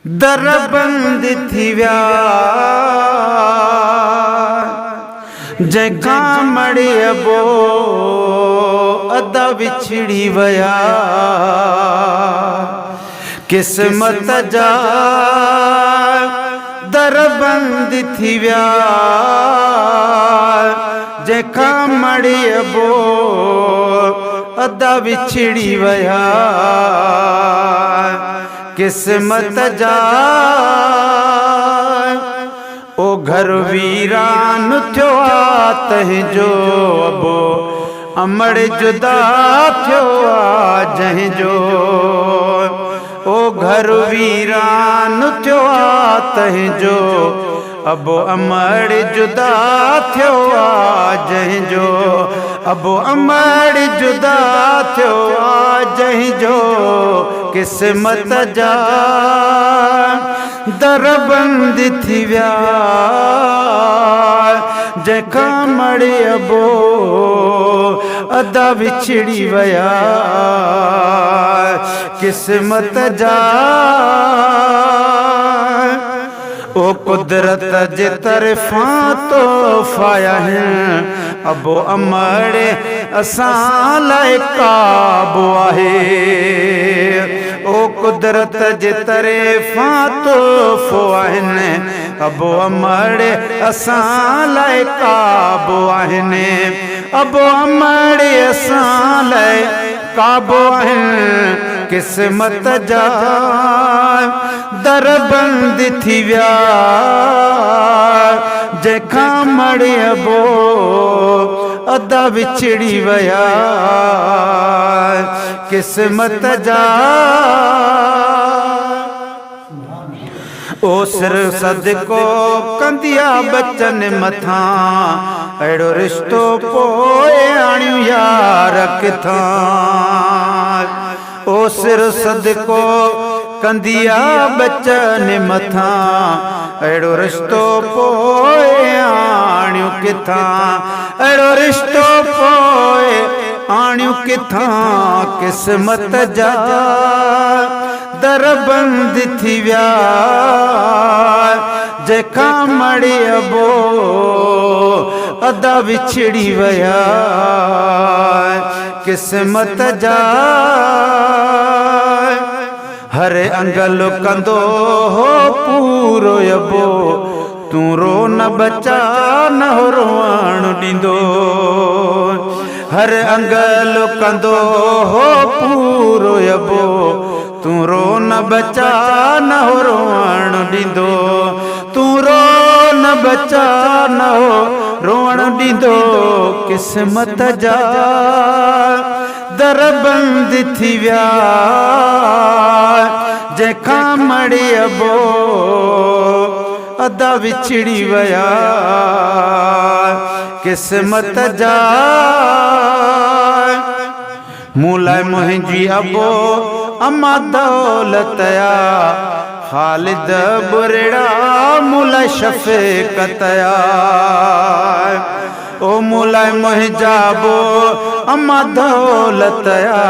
दर बंद थी विया जंहिंखां मड़ी अबो अदा विछड़ी विया किस्मत जा दर बंद थी विया जंहिंखां मड़ी अबो अदा विछड़ी विया किस्मत जा ओ घर वीरान थियो आ तंहिंजो अबो अमड़ जुदा थियो आ जंहिंजो ओ घर वीरान थियो आ तंहिंजो अबो अमड़ जुदा थियो आ जंहिंजो अबो अमड़ जुदा थियो आ जंहिंजो किस्मत जा दर बंद थी विया जंहिंखां मड़ी अबो अदा विछड़ी विया किस्मत जा ओ कुदरत जे तरफां तोहफ़ा आहिनि अबो अमड़ असां लाइ काबो आहे ओ कुदरत जे तरफां तोहफ़ो आहिनि अबो अमड़ असां लाइ काबो आहिनि अबो अमड़ असां लाइ काबो आहिनि किस्मत जा दर बंद थी विया जंहिंखां मड़ी अबो अदा विछड़ी विया किस्मत जा ओ सिर सदको कंदिया बचन मथां अहिड़ो रिश्तो पोइ आणियूं यार किथां ओ सिर सदको कंदिया बचन मथां अहिड़ो रिश्तो पोइ आणियूं किथां अहिड़ो रिश्तो पोइ आणियूं किथां किस्मत जा दर बंद थी विया जंहिंखां मड़ी अबो अदा विछड़ी विया किस्मत जा हर अंगल कंदो हो पूरो अबो तू रो न बचा न हो रोअण ॾींदो हर अंगल कंदो हो पूरो अबो तू रो न बचा न हो रोअण ॾींदो तू रो न बचा न हो रोअण ॾींदो किस्मत जा दर बंद थी विया जंहिंखां मड़ी अबो अदा विछड़ी विया किस्मत जा मूं लाइ मुंहिंजी अबो अम्मा दौलत या ख़ालिद बुरड़ा मूं लाइ शफ़क़त या ओ मूं लाइ मुंहिंजा अबो अम्मा दौलत या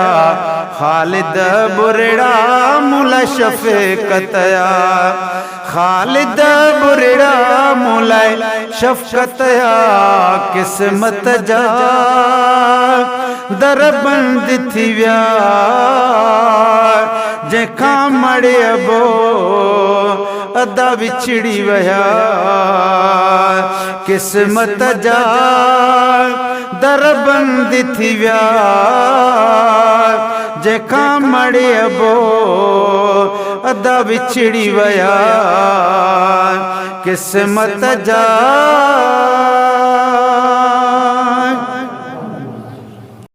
ख़ालिद बुरड़ा मूं लाइ शफ़क़त या ख़ालिद बुरड़ा मूं लाइ शफ़क़त या किस्मत जा दर बंद थी विया जंहिंखां मड़ी अबो अदा विछड़ी विया किस्मत जा दर बंद थी विया जंहिंखां मड़ी अबो अदा विछड़ी विया किस्मत जा।